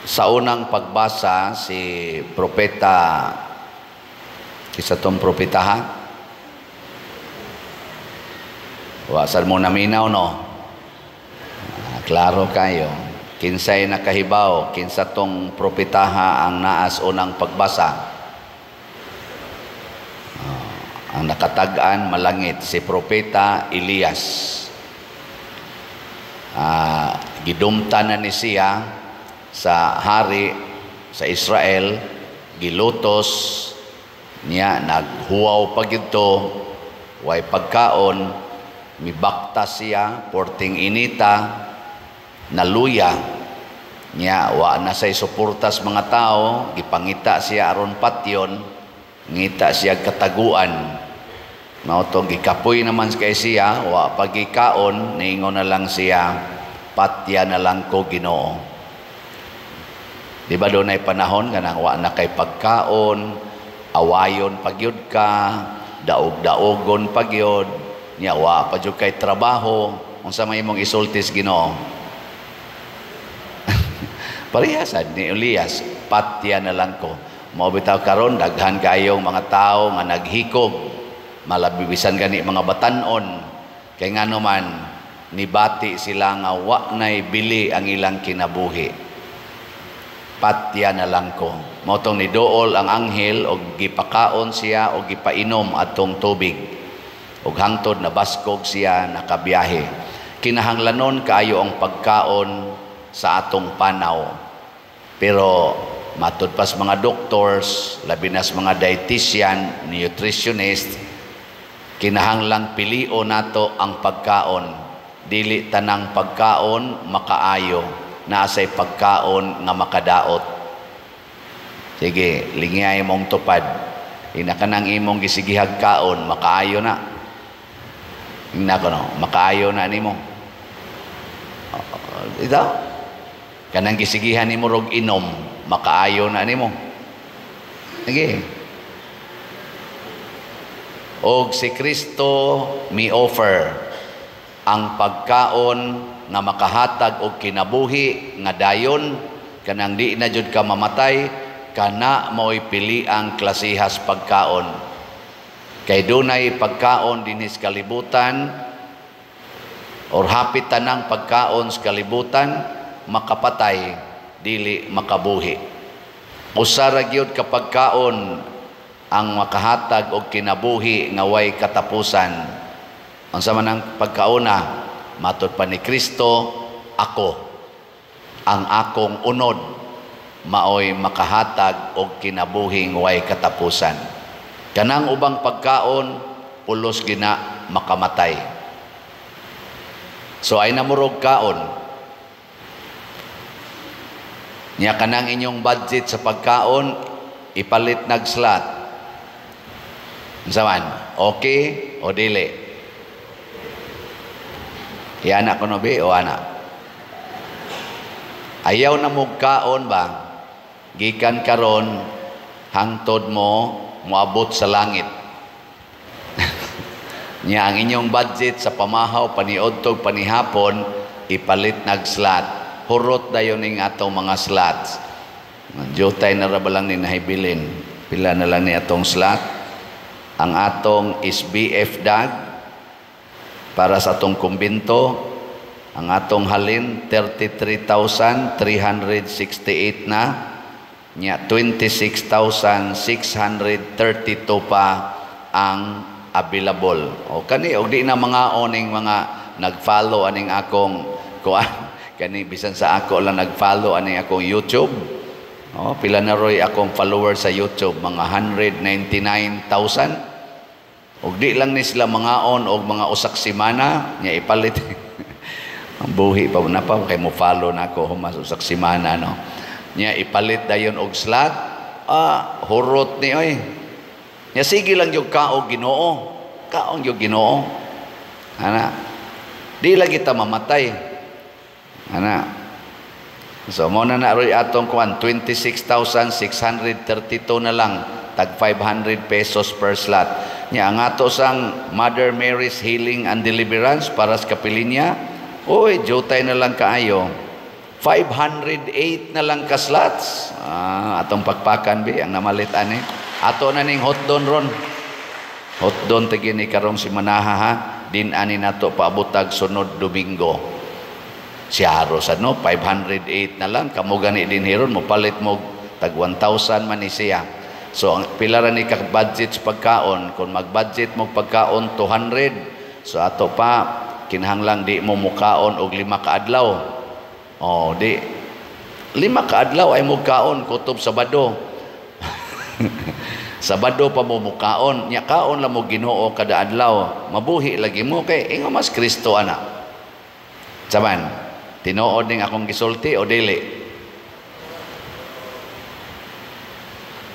Sa unang pagbasa, si propeta, isa tong propetahan, wasan mo naminaw, no? Klaro kayo. Kinsay nakahibaw, kinsa tong propetaha ang naas unang pagbasa. Ang nakatag-an malangit, si propeta Elias. Gidumtan na ni siya sa hari sa Israel, gilutos niya, naghuwaw pag ito, way pagkaon, mibakta siya, porting inita, naluya niya, wa na say suportas mga tao, gipangita siya aron patyon, ngita siya kataguan. Mautong gikapoy naman kay siya, wa pagikaon, niingon na lang siya, patya na lang ko Ginoo. Di ba doon ay panahon nga wa na kay pagkaon, awayon pagyud ka, daog-daogon pagyud, niya wa pa jud kay trabaho, unsa may imong isultis Ginoo? Parihasan ni Elias, patya na lang ko. Mao bitaw karon daghan kayong mga tao nga naghikog, malabibisan gani mga batan-on, kay ngano man nibati sila nga wa nay bili ang ilang kinabuhi. Patya na lang ko. Mao tong niduol ang anghel og gipakaon siya og gipainom atong tubig. Og hangtod na baskog siya nakabiyahe. Kinahanglanon kaayo ang pagkaon sa atong panaw. Pero matud pas mga doctors, labi nas mga dietitian, nutritionist, kinahanglang pilion nato ang pagkaon. Dili tanang pagkaon makaayo, naasay pagkaon nga makadaot. Sige, lingay mong tupad. Ina ka nang imong gisigihag kaon, makaayo na. Ina ko no, makaayo na nimo. Ito, kanang gisigihan nimo rog inom, makaayo na nimo. Sige. Og si Kristo mi offer ang pagkaon nga makahatag og kinabuhi nga dayon, kanang di na jud ka mamatay, kana mo'y pili ang klasihas pagkaon. Kay dunay pagkaon dinis kalibutan, or hapit tanang pagkaon sa kalibutan, makapatay, dili makabuhi. Usa ra gyud ka pagkaon ang makahatag og kinabuhi nga way katapusan. Unsa man ang pagkauna? Matud pa ni Kristo, ako, ang akong unod, maoy makahatag og kinabuhing way katapusan. Kanang ubang pagkaon, pulos gina makamatay. So ay namurog kaon. Nya kanang inyong budget sa pagkaon, ipalit nag slot. Unsa man? Okay o dili? Yana ko no be o ana? Ayaw na mo kaon ba? Gikan karon hangtod mo moabot sa langit. Nya ang inyong budget sa pamahaw paniudtog panihapon, ipalit nag slot. Hurot dayon ning atong mga slots. Jutay na ra ba lang ni nahibilin? Pila na lang ni atong slot? Ang atong SBF dag para sa atong kumbento, ang atong halin 33,368 na, nya 26,632 pa ang available. O kani og di na mga oning mga nag-follow aning akong kuan. Kani bisan sa ako lang nag-follow ani akong YouTube. Oh, pila na roy akong followers sa YouTube, mga 199,000. Og di lang ni sila mga on og mga usak semana nya ipalit. Ang buhi pa na pa kay mo follow na ako humas usak semana no. Nya ipalit dayon og slot. Hurot ni oy. Nya sige lang yung kaog Ginoo. Kaong yung Ginoo. Ana. Di lagi ta mamatay. Ana. So mo na roy atong kuan 26,632 na lang, tag 500 pesos per slot. Nya ang ato sang Mother Mary's Healing and Deliverance para sa kapilinya, oy jutay na lang kaayo. 508 na lang ka slots. Atong pagpakan bi ang namalit ani. Ato na ning hotdon ron. Hotdon tagi ni karong si Manaha ha. Din ani nato paabutag sunod Domingo. Si Haros ano 508 na lang kamo gani din hiron mo palit mo tag 1,000 man ni siya. So ang pila ra ni ka budget sa pagkaon kung mag-budget mo pagkaon 200. So ato pa kinahanglang di mo mukaon og 5 ka adlaw. Oh, di 5 ka adlaw ay mukaon kutob Sabado. Sabado pa mo mukaon, nya kaon la mo Ginoo kada adlaw. Mabuhi lagi mo kay ingon mas Kristo ana. Saban, tinuod ning akong gisulti o dili?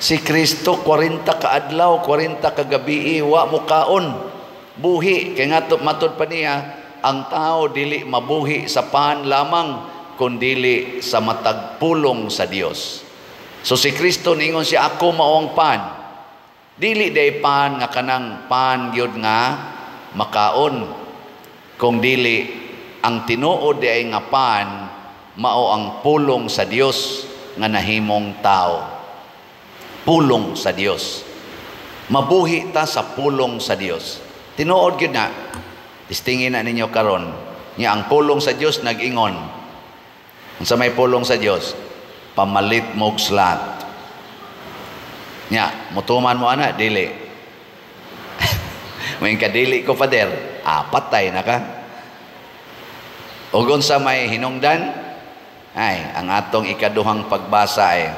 Si Kristo 40 ka adlaw, 40 ka gabi wa mo kaon. Buhi kay ngadto matud pa niya ang tao dili mabuhi sa pan lamang kundi sa matag pulong sa Dios. So si Kristo ningon siya ako mao ang pan. Dili day pan nga kanang pan gyud nga makaon. Kung dili ang tinuod ay nga pan mao ang pulong sa Dios nga nahimong tao. Pulong sa Dios. Mabuhi ta sa pulong sa Dios. Tinuod gyud na. Distingin na ninyo karon. Nya ang pulong sa Dios nag-ingon. Unsa may pulong sa Dios? Pamalit mo og slat. Nya, mutuman mo ana dili. May kadili ko pader, patay na ka. Ug unsa may hinungdan? Ay, ang atong ikaduhang pagbasa ay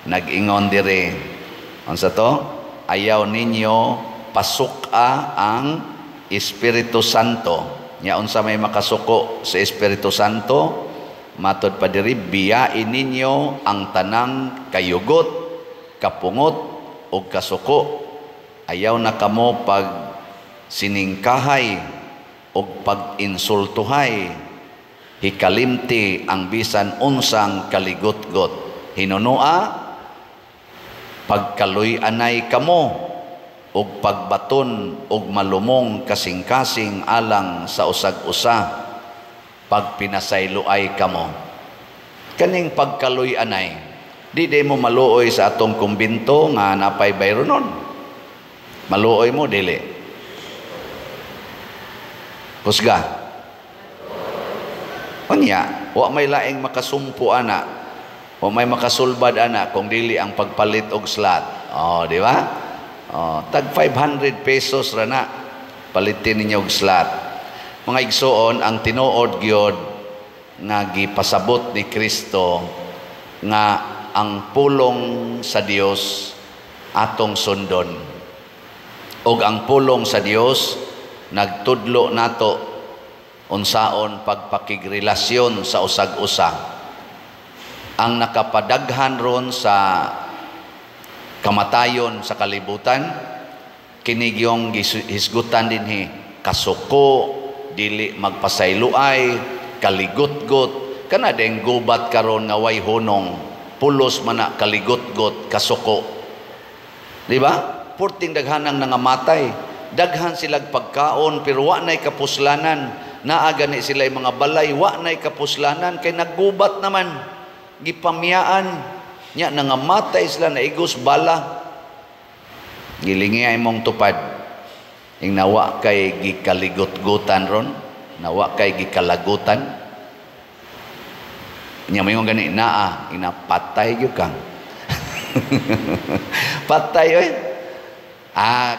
nag-ingon diri. Unsa to? Ayaw ninyo pasuka ang Espiritu Santo. Nya unsa may makasuko sa Espiritu Santo? Matod pa diri, biyain ninyo ang tanang kayugot, kapungot o kasuko. Ayaw na kamo pag siningkahay o pag-insultuhay. Hikalimti ang bisan unsang kaligot-got. Hinunua, pagkaluy-anay kamo o pagbaton o malumong kasing-kasing alang sa usag-usa. Pag pinasayloay kamo. Kaning pagkaluy-anay, di mo maluoy sa atong kumbinto nga napay bayro nun. Maluoy mo, dili. Husga. Unya, wa may laing makasumpo ana, wa may makasulbad ana kung dili ang pagpalit og slot. Di ba? Tag 500 pesos ra na palitin ninyo og slot. Mga igsoon, ang tinuod gyud nga gipasabot ni Kristo nga ang pulong sa Dios atong sundon. Og ang pulong sa Dios nagtudlo nato unsaon pagpakigrelasyon sa usag-usa. Ang nakapadaghan ron sa kamatayon sa kalibutan kini gyung hisgutan dinhi kasuko, dili magpasayloay, kaligot-got, kana deng gubat karon nga way hunong, pulos man na kaligot-got, kasuko. Di ba? Purting daghanang nangamatay, daghan silag pagkaon pero wa nay kapuslanan, naa gani sila mga balay, wa nay kapuslanan kay naggubat naman, gipamiyaan, nya nangamatay sila na igos bala. Gilingi ay mong tupad. Ing nawa kay gikaligot-gutan ron, nawa kay gikalagutan. Nya mayon gani naa inapatay gyud kang. Patay oy.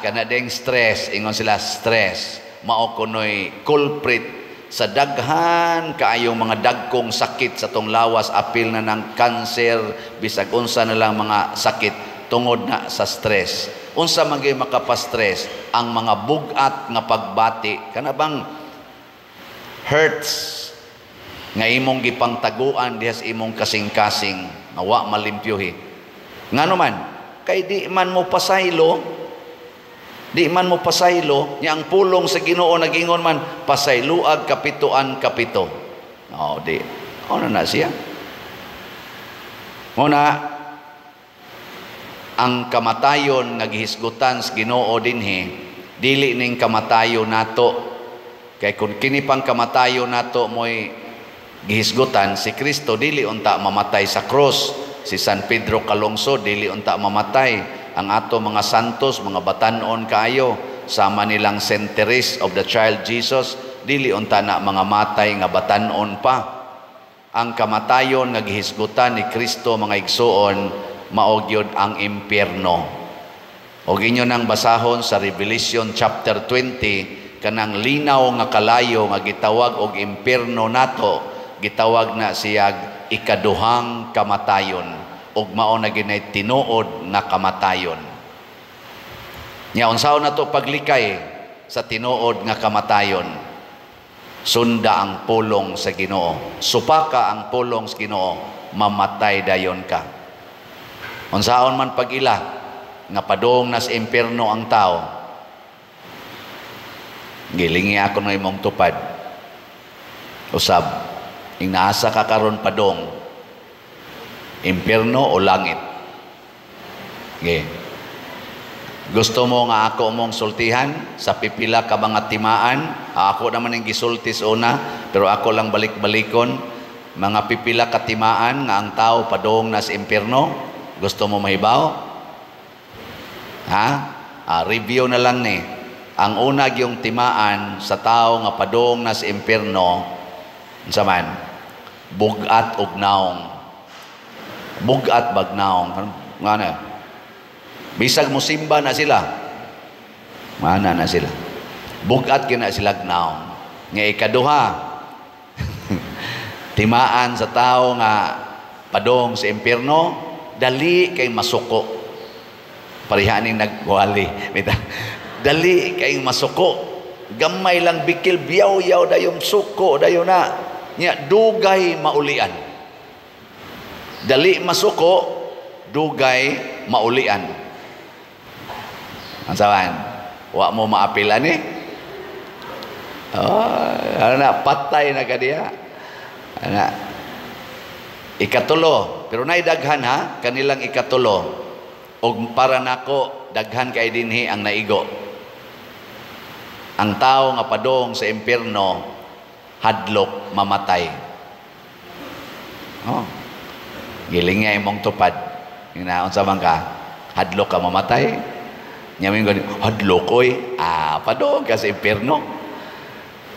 Kana ding stress, ingon sila stress. Mao kunoy culprit sa daghan kaayong mga dagkong sakit sa tong lawas, apil na ng cancer, bisag unsa na lang mga sakit tungod na sa stress. Unsa man gyud makapastress? Ang mga bugat nga pagbati, kana bang hurts nga imong gipangtaguan dihas imong kasing-kasing nga wa malimpyuhi. Ngano man kay di man mo pasaylo, nya ang pulong sa Ginoo nagingon man pasayloag kapituan kapito. Di. Ano na siya? Muna ang kamatayon nga gihisgutan sa Ginoo dinhi, dili ning kamatayo nato. Kay kung kini pang kamatayo nato mo'y gihisgutan si Kristo dili unta mamatay sa cross, si San Pedro Calungsod dili unta mamatay, ang ato mga santos, mga batanon kaayo, sama nilang centuries of the child Jesus, dili unta na mga matay nga batanon pa. Ang kamatayon nga gihisgutan ni Kristo, mga igsuon, mao gyud ang impyerno. Og inyo nang basahon sa Revelation chapter 20, kanang linaw nga kalayo nga gitawag og impyerno nato, gitawag na siyag ikaduhang kamatayon, ug mao na ginay tinuod nga kamatayon. Nya unsaon nato paglikay sa tinuod nga kamatayon? Sunda ang pulong sa Ginoo. Supaka ang pulong sa Ginoo, mamatay dayon ka. Unsaon man pag-ila nga padung nas impyerno ang tao, gilingi ako ng imong tupad. Usab, inaasa ka karon padong, impyerno o langit? Okay. Gusto mo nga ako mong sultihan sa pipila ka mga timaan? Ako naman ang gisultis una, pero ako lang balik-balikon. Mga pipila ka timaan nga ang tao padong nas impyerno? Gusto mo mahibaw? Ha? Review na lang ni. Ang unag yung timaan sa tao nga padong nas impyerno, unsa man? Bugat ug naong. Bugat bag naong. Ngano? Bisag musimba na sila. Mana na sila. Bugat kina sila naong. Nga ikaduha, timaan sa tao nga padong sa impyerno, dali kay masuko. Parihaning nagwali. Dali kay masuko. Gamay lang bikil, biyaw-yaw dayong suko, dayon na. Nya dugay maulian. Dali masuko, dugay maulian. Ang sawan, wa mo maapilan eh. Ano na, patay na ka diya. Ano, ikatulo, pero naidaghan ha, kanilang ikatulo. Og para nako, daghan kay dinhi ang naigo. Ang tao nga padong sa impyerno, hadlok, mamatay. Oh. Giling nga imong tupad. Ginaon sa ka, hadlok ka mamatay. Nyamin ko, hadlok oy, padong ka sa impyerno.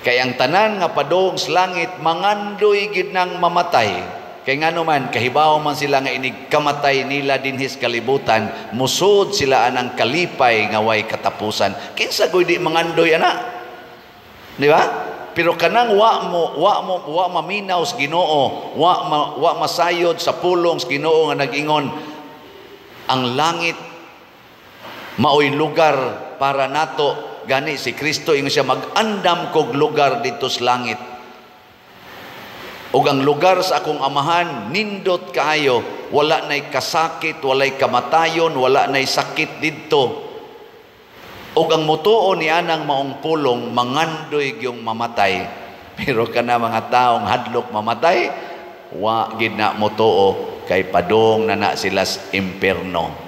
Kaya ang tanan nga padong sa langit, mangandoy gid nang mamatay. Kaya nga naman, kahibaw man sila nga inig kamatay nila dinhis kalibutan, musod sila anang kalipay nga way katapusan. Kinsa goy di mangandoy ana? Di ba? Pero kanang wa maminaw sa Ginoo, wa masayod sa pulong sa Ginoo nga nag-ingon, ang langit maoy lugar para nato, gani si Kristo ingon siya, mag-andam kog lugar dito sa langit. Ug ang lugar sa akong amahan nindot kaayo, wala nay kasakit, walay kamatayon, wala nay sakit didto. Ug ang mutuo ni anang maong pulong, mangandoy gyung mamatay. Pero kana mga taong hadlok mamatay, wa gid na mutuo, kay padong na sila sa impyerno.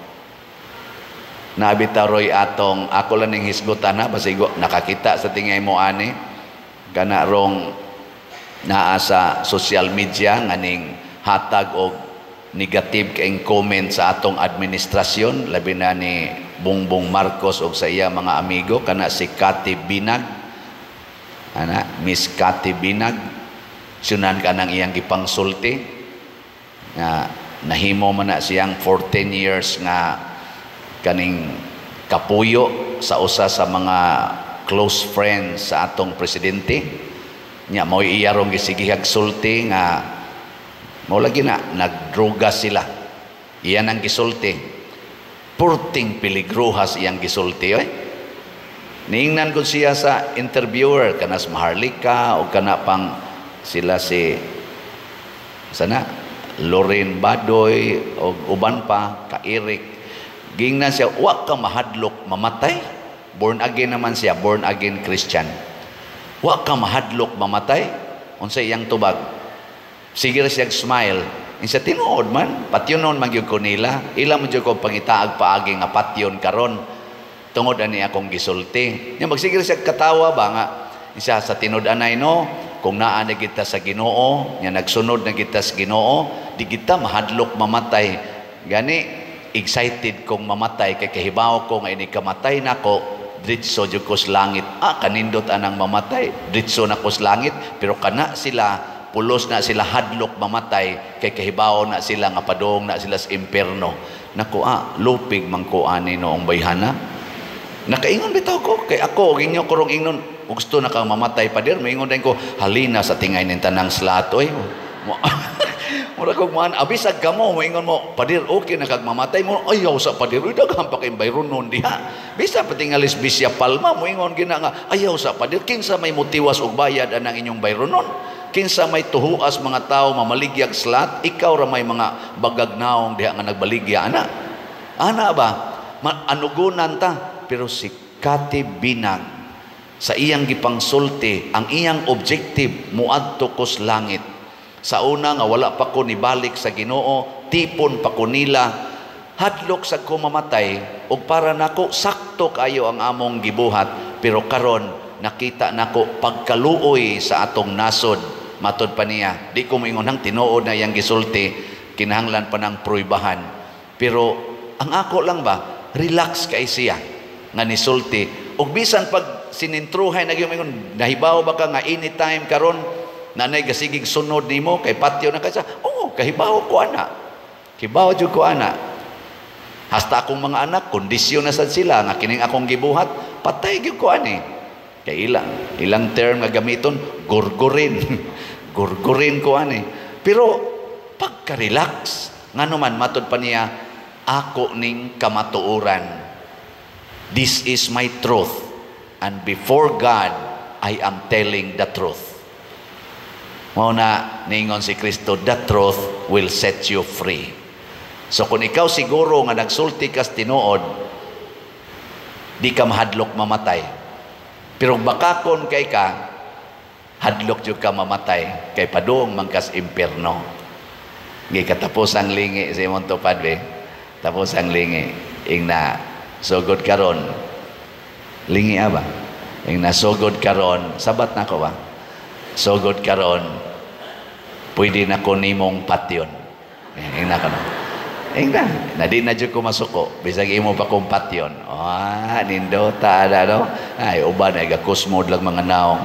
Nabitaroy atong ako lang ning hisgutan na basigo nakakita sa tingay mo ani kana rong naa sa social media nganing hatag og negative kaing comment sa atong administrasyon, labi na ni Bongbong Marcos og sa iya mga amigo, kana si Cathy Binag, Miss Cathy Binag, sunan ka ng iyang gipangsulti nga nahimo man na siyang 14 years nga kaning kapuyo sa usa sa mga close friends sa atong presidente. Nya mao iyarong gisigihag sulti nga mao lagi na nagdruga sila. Iyan ang gisulti. Purting piligruhas iyang gisulti. Niingnan ko siya sa interviewer, kanas Maharlika o kana pang sila si sana Lorraine Badoy o uban pa ka Eric. Gingnan siya, wa ka mahadlok mamatay. Born again naman siya, born again Christian. Wa ka mahadlok mamatay. Unsa iyang tubag? Sige siya smile. Insa tinuod man, patyonon man gyud ko nila. Ila mo gyud ko pangitaag paagi nga patyon karon. Tungod ani akong gisulti. Nya magsigil siya katawa ba nga isa sa tinud anay no, kung naa na kita sa Ginoo, nga nagsunod na kita sa Ginoo, di kita mahadlok mamatay. Gani, excited kong mamatay, kay kahibaw ko nga ini kamatay nako, dritso jud ko sa langit. Kanindot anang mamatay, dritso na ko sa langit, pero kana sila, pulos na sila hadlok mamatay, kay kahibaw na sila nga padong na sila sa imperno. Naku, lupig man ko ani noong bayhana. Nakaingon bitaw ko, kay ako, ginyo kurong ingnon, gusto na kang mamatay pa dir, maingon din ko, halina sa tingay ng tanang slat, oy. Mura kong man, abisag ka mo, maingon mo, padir, okay na kag mamatay mo, ayaw sa padir, daghang pa kay bayron nun diha. Bisa pati nga Lisbisya Palma, maingon gina nga, ayaw sa padir, kinsa may mutiwas og bayad anang inyong bayron nun. Kinsa may tuhuas mga tao mamaligyag slat, ikaw ra may mga bagagnaong diha nga nagbaligya, ana ba? Anugunan ta, pero si Kati Binag sa iyang gipangsulti, ang iyang objective muadto ko sa langit. Sa una nga wala pa ko nibalik sa Ginoo, tipon pa ko nila, hadlok sa ko mamatay, ug para nako sakto kayo ang among gibuhat, pero karon nakita nako pagkaluoy sa atong nasod. Matod pa niya, di ko moingon hang tinuod na iyang gisulti, kinahanglan pa ng pruibahan. Pero ang ako lang ba, relax kay siya nga nisulti, ug bisan pag sinintruhay nagyumingon, nahibaw ba ka nga anytime karon nanay gasigig sunod nimo kay patio na kaysa, kahibaw ko ana, hibaw jud ko ana. Hasta akong mga anak kondisyon na sad sila nga kining akong gibuhat, patay gyud ko ani. Kay ilang term nga gamiton, gurgurin gurgurin ko ani. Pero pagka-relax nganuman, matod pa niya, ako ning kamatuoran. This is my truth, and before God, I am telling the truth. Mao na ningon si Kristo, the truth will set you free. So kung ikaw siguro nga nagsulti kas tinuod, di ka mahadlok mamatay. Pero bakakon kay ka, hadlok jud ka mamatay, kay padung mangkas impierno. Gi katapos ang lingi sa imong tupad be. Tapos ang lingi ingna sugod karon, lingi ba? Yung nasugod karon, sabat na ko ba? Sugod karon, pwede na ko nimong patyon. Yung na ka na. Yung na di na dyan ko masuko. Bisag imo pa kong patyon. Nindota, no? Ay, uban, ay gakusmod lang mga naong.